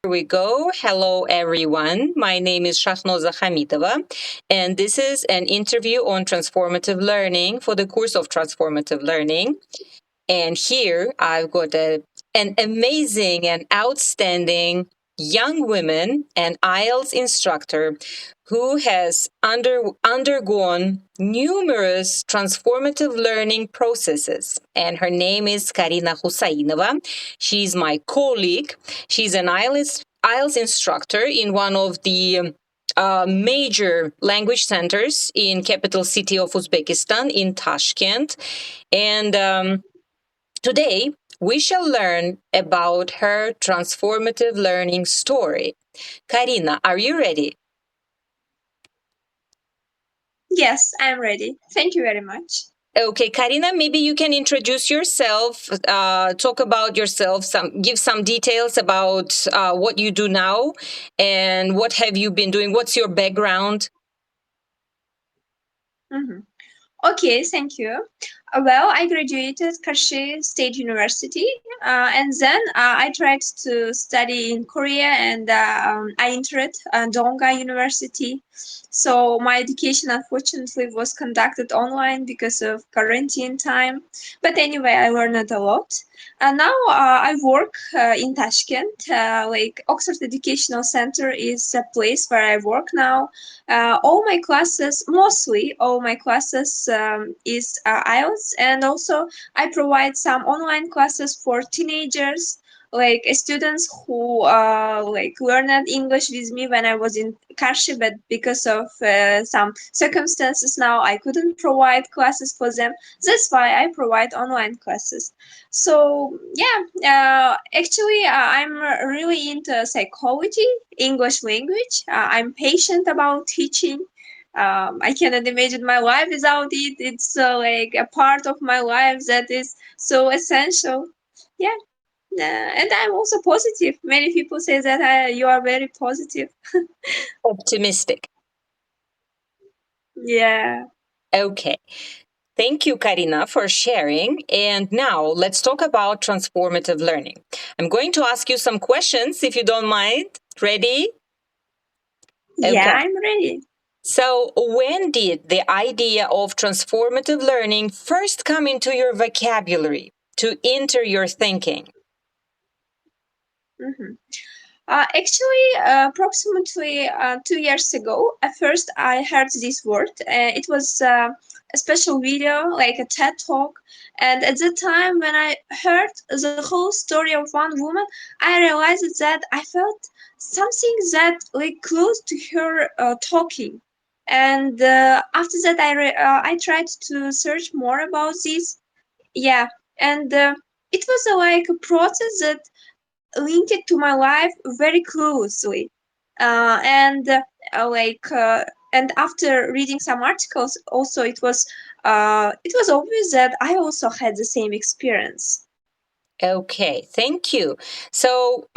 we go. Hello, everyone. My name is Shakhnoza Khamidova, and this is an interview on transformative learning for the course of transformative learning. And here I've got an amazing and outstanding young woman and IELTS instructor who has undergone numerous transformative learning processes. And her name is Karina Khusainova. She's my colleague. She's an IELTS instructor in one of the major language centers in capital city of Uzbekistan, in Tashkent. And today, we shall learn about her transformative learning story. Karina, are you ready? Yes, I'm ready. Thank you very much. Okay, Karina, maybe you can introduce yourself, talk about yourself, give some details about what you do now and what have you been doing. What's your background? Mhm. Okay, thank you. Well, I graduated Kashi State University, and then I tried to study in Korea, and I entered Donga University. So my education, unfortunately, was conducted online because of quarantine time. But anyway, I learned a lot. And now I work in Tashkent. Like Oxford Educational Center is a place where I work now. All my classes, mostly all my classes, is IELTS, and also I provide some online classes for teenagers, like students who like learned English with me when I was in Kashi, but because of some circumstances now I couldn't provide classes for them. That's why I provide online classes. So yeah, actually I'm really into psychology, English language. I'm patient about teaching. I cannot imagine my life without it. It's like a part of my life that is so essential. Yeah, and I'm also positive. Many people say that you are very positive. Optimistic. Yeah. Okay. Thank you, Karina, for sharing. And now let's talk about transformative learning. I'm going to ask you some questions if you don't mind. Ready? Yeah, Okay. I'm ready. So, when did the idea of transformative learning first come into your vocabulary, to enter your thinking? Mhm. Actually, approximately 2 years ago, at first I heard this word. It was a special video, like a TED talk. And at the time when I heard the whole story of one woman, I realized that I felt something that like close to her talking. And after that, I tried to search more about this. Yeah, and it was like a process that linked it to my life very closely. And like and after reading some articles, also it was obvious that I also had the same experience. Okay, thank you. So,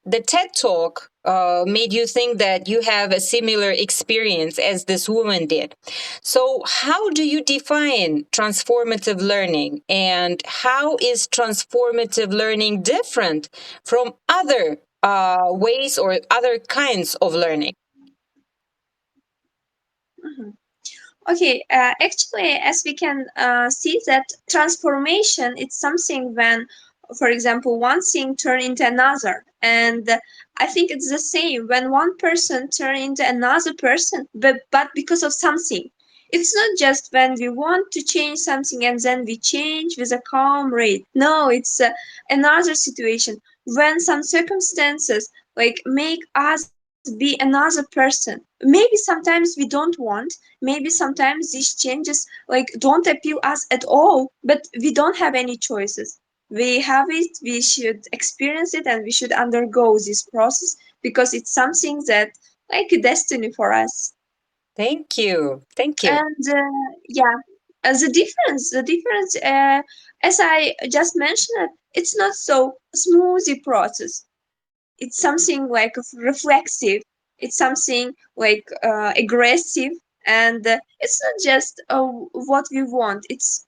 the TED Talk made you think that you have a similar experience as this woman did. So, how do you define transformative learning, and how is transformative learning different from other ways or other kinds of learning? Mhm. Okay, actually, as we can see that transformation is something when, for example, one thing turn into another, and I think it's the same when one person turn into another person, but because of something. It's not just when we want to change something and then we change with a calm rate. No, it's another situation when some circumstances like make us be another person. Maybe sometimes we don't want, maybe sometimes these changes like don't appeal us at all, but we don't have any choices. We have it, we should experience it, and we should undergo this process because it's something that like a destiny for us. Thank you. Thank you. And yeah, the difference, as I just mentioned, it's not so smoothie process. It's something like reflexive. It's something like aggressive, and it's not just what we want. It's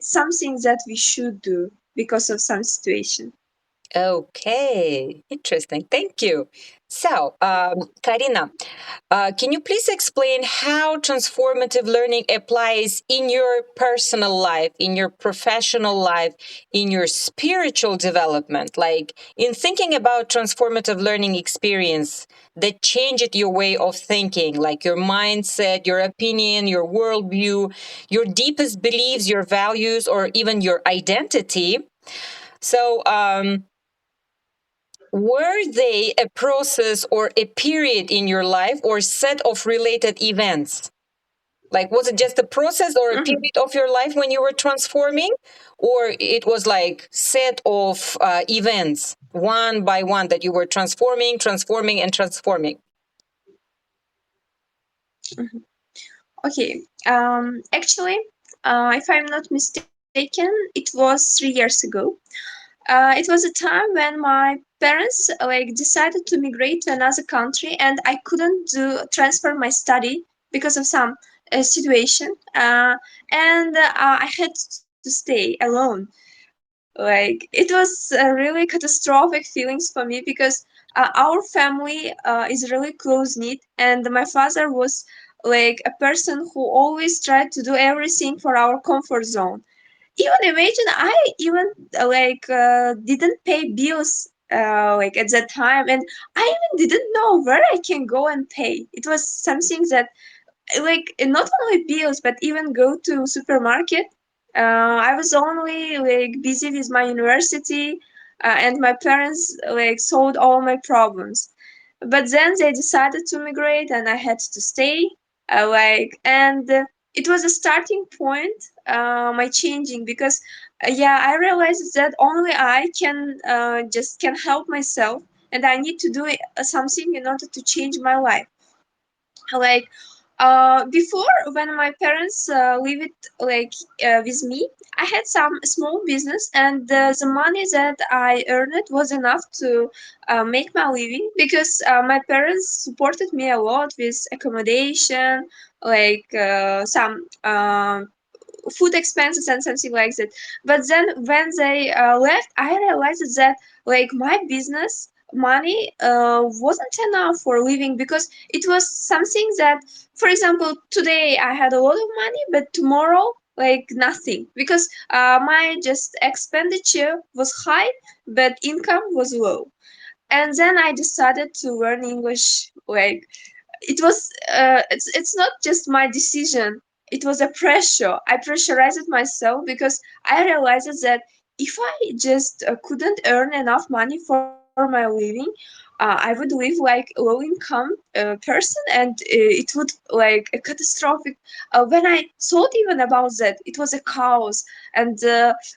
something that we should do because of some situation. Okay, interesting. Thank you. So, Karina, can you please explain how transformative learning applies in your personal life, in your professional life, in your spiritual development? Like in thinking about transformative learning experience that changed your way of thinking, like your mindset, your opinion, your worldview, your deepest beliefs, your values, or even your identity. So, were they a process or a period in your life or set of related events? Like, was it just a process or a Mhm. period of your life when you were transforming? Or it was like set of events, one by one, that you were transforming, transforming, and transforming? Mhm. Okay. Actually, if I'm not mistaken, it was 3 years ago. It was a time when my parents like decided to migrate to another country, and I couldn't do transfer my study because of some situation, and I had to stay alone. Like it was really catastrophic feelings for me because our family is really close knit, and my father was like a person who always tried to do everything for our comfort zone. Even imagine, I even didn't pay bills like at that time, and I even didn't know where I can go and pay. It was something that like not only bills but even go to supermarket. I was only like busy with my university, and my parents like solved all my problems. But then they decided to migrate, and I had to stay. And it was a starting point, my changing, because yeah, I realized that only I can just can help myself, and I need to do something in order to change my life. Like before, when my parents lived like with me, I had some small business, and the money that I earned was enough to make my living, because my parents supported me a lot with accommodation, like some food expenses and something like that. But then when they left, I realized that like my business money wasn't enough for living, because it was something that, for example, today I had a lot of money, but tomorrow like nothing, because my just expenditure was high but income was low. And then I decided to learn English. Like it was it's not just my decision, it was a pressure. I pressurized myself because I realized that if I just couldn't earn enough money for my living, I would live like low income person, and it would like a catastrophic. When I thought even about that, it was a chaos, and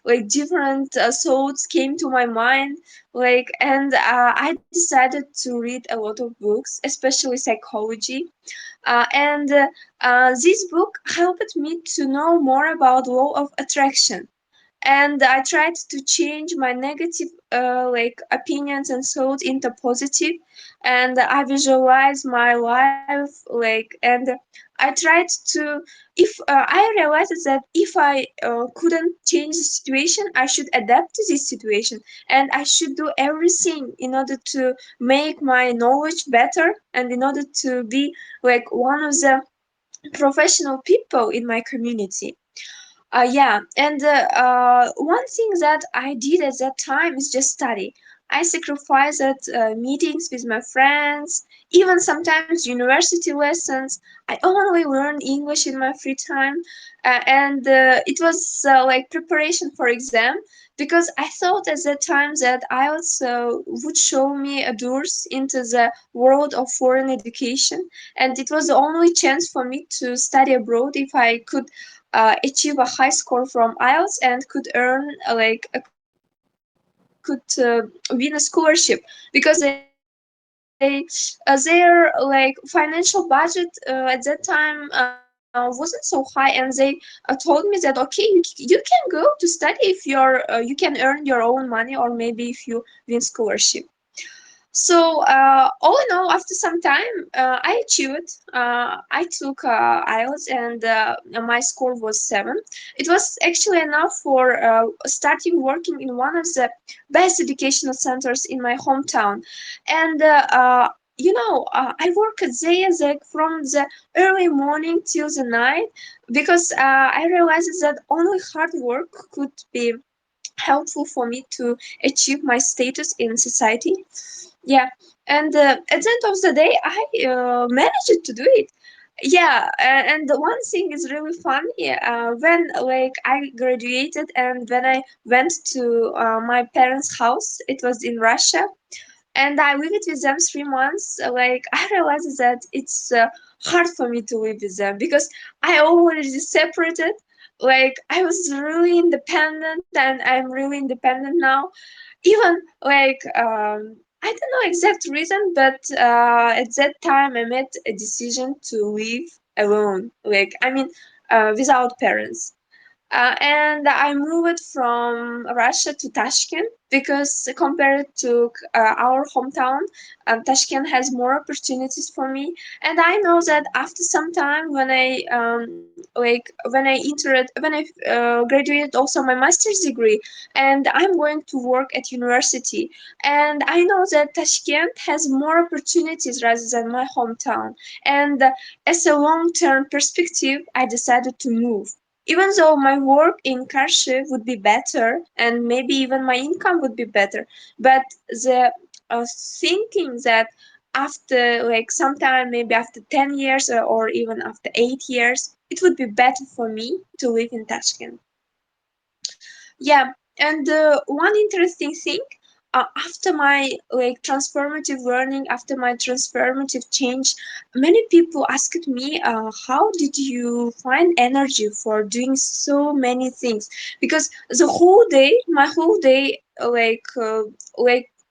like different thoughts came to my mind. Like, and I decided to read a lot of books, especially psychology. And this book helped me to know more about law of attraction, and I tried to change my negative like opinions and thoughts into positive, and I visualized my life like, and I tried to, if I realized that if I couldn't change the situation, I should adapt to this situation, and I should do everything in order to make my knowledge better, and in order to be like one of the professional people in my community. Yeah, and one thing that I did at that time is just study. I sacrificed meetings with my friends, even sometimes university lessons. I only learned English in my free time, and it was like preparation for exam, because I thought at that time that IELTS would show me a doors into the world of foreign education, and it was the only chance for me to study abroad if I could achieve a high score from IELTS and could earn could win a scholarship, because their financial budget at that time wasn't so high, and they told me that okay, you can go to study if you can earn your own money, or maybe if you win scholarship. So, all in all, after some time, I achieved. I took IELTS, and my score was 7. It was actually enough for starting working in one of the best educational centers in my hometown. And I work there like from the early morning till the night, because I realized that only hard work could be helpful for me to achieve my status in society. Yeah, and at the end of the day, I managed to do it. Yeah, and the one thing is really funny. When like I graduated and when I went to my parents' house, it was in Russia, and I lived with them 3 months. Like I realized that it's hard for me to live with them because I already separated. Like I was really independent, and I'm really independent now. Even like I don't know exact reason, but at that time I made a decision to live alone. Like I mean, without parents. And I moved from Russia to Tashkent because compared to our hometown, Tashkent has more opportunities for me. And I know that after some time, when I graduated also my master's degree, and I'm going to work at university, and I know that Tashkent has more opportunities rather than my hometown. And as a long-term perspective, I decided to move, even though my work in Kharkiv would be better and maybe even my income would be better. But the thinking that after like sometime maybe after 10 years, or even after 8 years, it would be better for me to live in Tashkent. Yeah, and one interesting thing, after my like transformative learning, after my transformative change, many people asked me, how did you find energy for doing so many things? Because the whole day, my whole day, like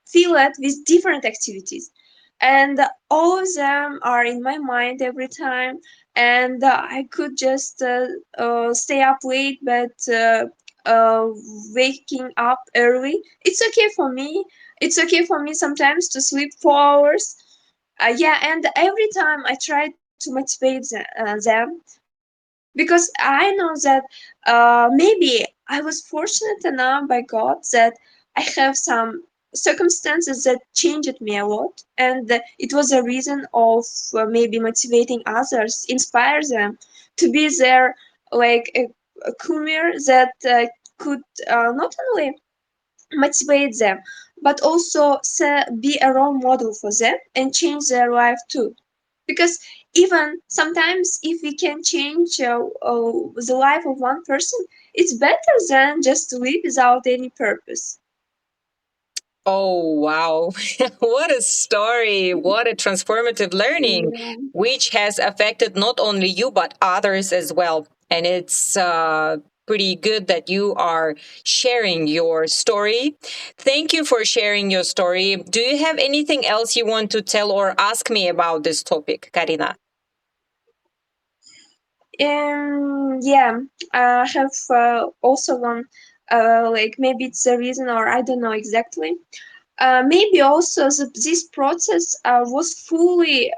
filled with different activities, and all of them are in my mind every time. And I could just stay up late, but uh, waking up early. It's okay for me. It's okay for me sometimes to sleep 4 hours. Yeah, and every time I try to motivate them because I know that maybe I was fortunate enough by God that I have some circumstances that changed me a lot, and it was a reason of maybe motivating others, inspire them to be there, like a courier that could not only motivate them, but also be a role model for them and change their life too. Because even sometimes, if we can change the life of one person, it's better than just to live without any purpose. Oh, wow. What a story. What a transformative learning, Yeah. which has affected not only you, but others as well. And it's pretty good that you are sharing your story. Thank you for sharing your story. Do you have anything else you want to tell or ask me about this topic, Karina? Yeah, I have also one, like maybe it's a reason, or I don't know exactly. Maybe also this process was fully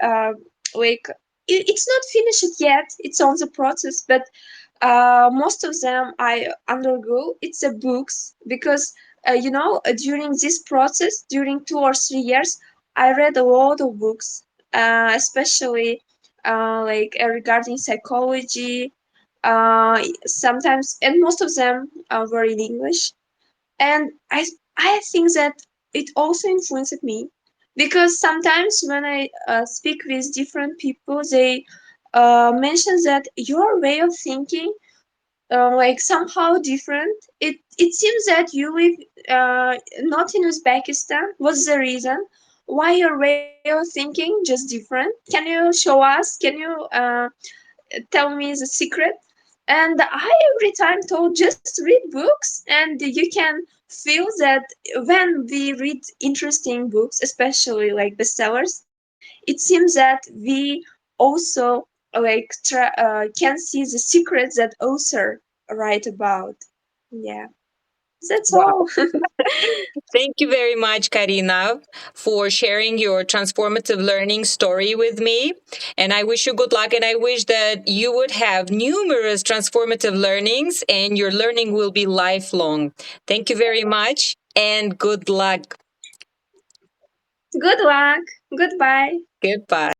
like it's not finished yet. It's on the process, but most of them I undergo. It's the books because during this process, during 2 or 3 years, I read a lot of books, especially regarding psychology. Sometimes, and most of them were in English, and I think that it also influenced me because sometimes when I speak with different people, they mention that your way of thinking like somehow different. It seems that you live not in Uzbekistan. What's the reason why your way of thinking just different? Can you show us? Can you tell me the secret? And I every time told just read books, and you can feel that when we read interesting books, especially like bestsellers, it seems that we also can see the secrets that author write about. Yeah. That's Wow. all. Thank you very much, Karina, for sharing your transformative learning story with me. And I wish you good luck. And I wish that you would have numerous transformative learnings and your learning will be lifelong. Thank you very much and good luck. Good luck. Goodbye. Goodbye.